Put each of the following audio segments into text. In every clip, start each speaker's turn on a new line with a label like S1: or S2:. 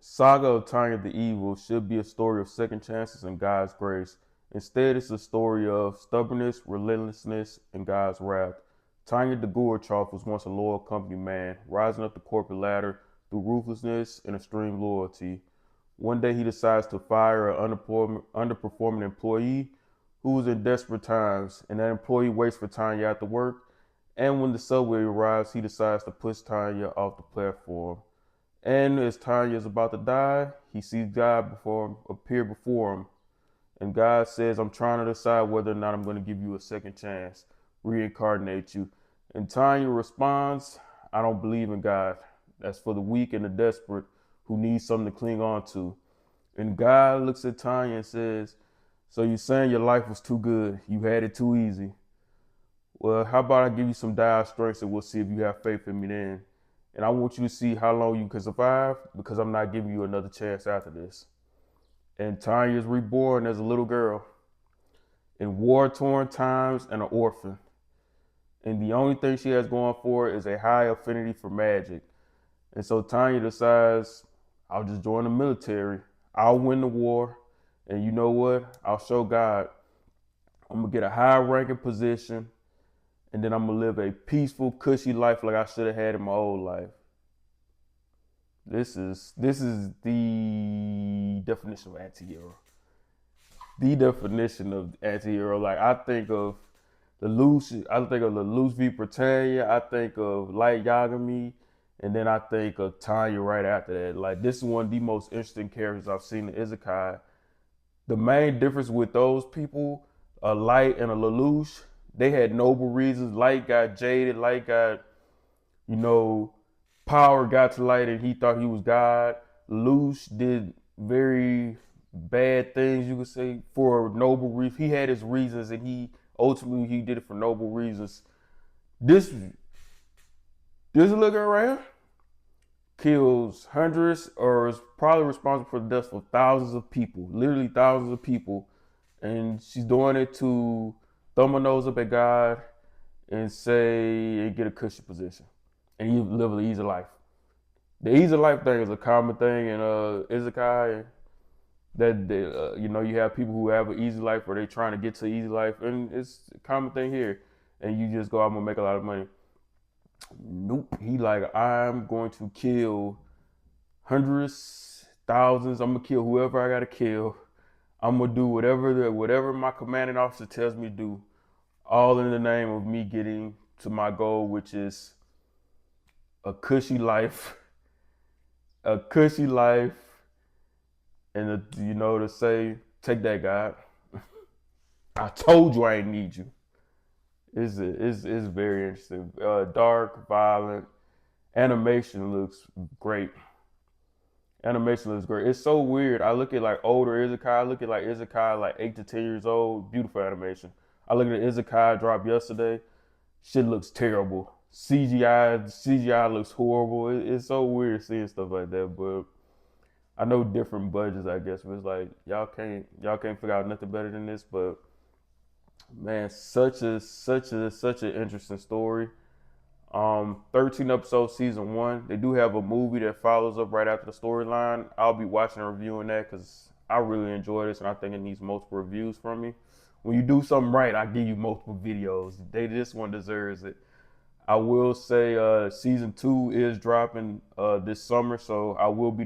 S1: Saga of Tanya the Evil should be a story of second chances and God's grace. Instead, it's a story of stubbornness, relentlessness, and God's wrath. Tanya the Gorbachev was once a loyal company man, rising up the corporate ladder through ruthlessness and extreme loyalty. One day, he decides to fire an underperforming employee who was in desperate times, and that employee waits for Tanya after work. And when the subway arrives, he decides to push Tanya off the platform. And as Tanya is about to die, he sees God appear before him. And God says, I'm trying to decide whether or not I'm going to give you a second chance, reincarnate you. And Tanya responds, I don't believe in God. That's for the weak and the desperate who need something to cling on to. And God looks at Tanya and says, so you're saying your life was too good. You had it too easy. Well, how about I give you some dire strengths and we'll see if you have faith in me then. And I want you to see how long you can survive because I'm not giving you another chance after this. And Tanya is reborn as a little girl in war-torn times and an orphan. And the only thing she has going for her is a high affinity for magic. And so Tanya decides, I'll just join the military. I'll win the war. And you know what? I'll show God. I'm going to get a high ranking position. And then I'm going to live a peaceful, cushy life like I should have had in my old life. This is the definition of anti-hero. The definition of anti-hero. Like I think of the Lelouch v. Britannia. I think of Light Yagami, and then I think of Tanya right after that. Like this is one of the most interesting characters I've seen in Isekai. The main difference with those people, a Light and a Lelouch, they had noble reasons. Light got jaded. Light got, power got to Light and he thought he was God. Lelouch did very bad things, you could say, for noble reasons. He had his reasons and he ultimately did it for noble reasons. This little girl right here kills hundreds or is probably responsible for the deaths of thousands of people, literally thousands of people. And she's doing it to thumb her nose up at God and get a cushy position. And you live an easy life. The easy life thing is a common thing in Isekai. That you have people who have an easy life or they're trying to get to easy life, and it's a common thing here. And you just go, I'm gonna make a lot of money. Nope. He like, I'm going to kill hundreds, thousands. I'm gonna kill whoever I gotta kill. I'm gonna do whatever my commanding officer tells me to do, all in the name of me getting to my goal, which is a cushy life, and to say, take that, God. I told you I ain't need you. It's very interesting. Dark, violent. Animation looks great. It's so weird. I look at like older Isekai. I look at like Isekai like 8 to 10 years old. Beautiful animation. I look at Isekai drop yesterday. Shit looks terrible. CGI looks horrible. It's so weird seeing stuff like that. But I know different budgets, I guess. But it's like y'all can't figure out nothing better than this. But man, such an interesting story. 13 episodes, season 1. They do have a movie that follows up right after the storyline. I'll be watching and reviewing that because I really enjoy this and I think it needs multiple reviews from me. When you do something right, I give you multiple videos. This one deserves it. I will say season 2 is dropping this summer, so I will be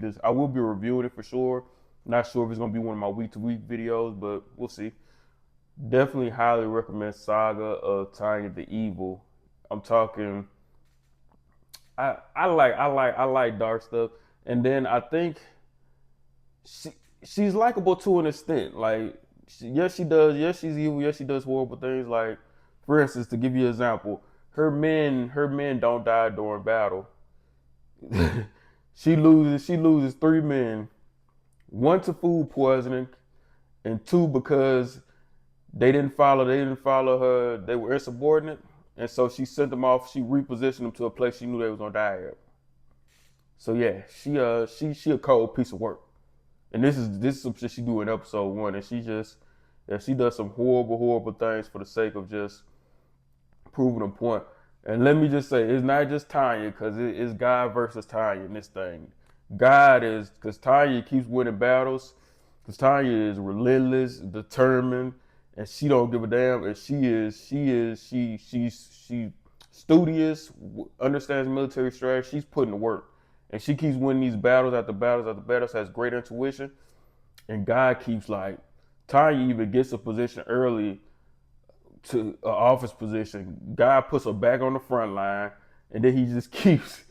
S1: reviewing it for sure. Not sure if it's gonna be one of my week-to-week videos, but we'll see. Definitely highly recommend Saga of Tanya the Evil. I'm talking. I like dark stuff, and then I think she's likable to an extent. Like, yes, she does. Yes, she's evil. Yes, she does horrible things. Like, for instance, to give you an example, her men don't die during battle. She loses 3 men, 1 to food poisoning, and 2 because they didn't follow her. They were insubordinate, and so she sent them off. She repositioned them to a place she knew they was gonna die at. So yeah, she a cold piece of work. And this is some shit she do in episode 1, and she does some horrible things for the sake of just proving a point. And let me just say, it's not just Tanya, because it's God versus Tanya in this thing. God is, because Tanya keeps winning battles, because Tanya is relentless, determined, and she don't give a damn. And she's studious, understands military strategy. She's putting to work, and she keeps winning these battles after battles after battles. Has great intuition, and God keeps like Tanya even gets a position early to an office position. God puts her back on the front line, and then he just keeps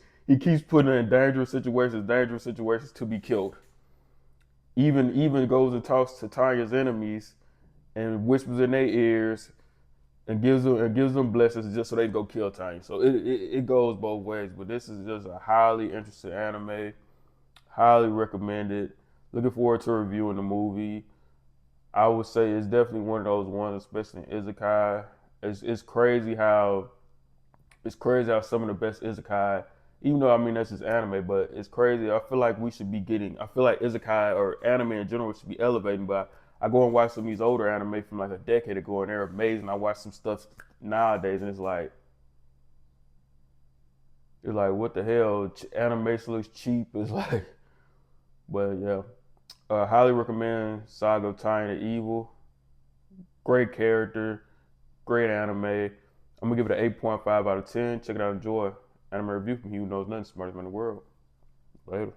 S1: putting her in dangerous situations to be killed. Even goes and talks to Tanya's enemies and whispers in their ears and gives them blessings just so they can go kill Tanya. So it goes both ways. But this is just a highly interesting anime. Highly recommended. Looking forward to reviewing the movie. I would say it's definitely one of those ones, especially in isekai. It's crazy how some of the best isekai, even though I mean that's just anime, but it's crazy. I feel like we should be getting. I feel like isekai or anime in general should be elevating. But I go and watch some of these older anime from like a decade ago, and they're amazing. I watch some stuff nowadays, and it's like what the hell? Animation looks cheap. It's like, but yeah. Highly recommend Saga of Tanya the Evil. Great character, great anime. I'm gonna give it an 8.5 out of 10. Check it out, enjoy. Anime review from you who knows nothing, smartest man in the world. Later.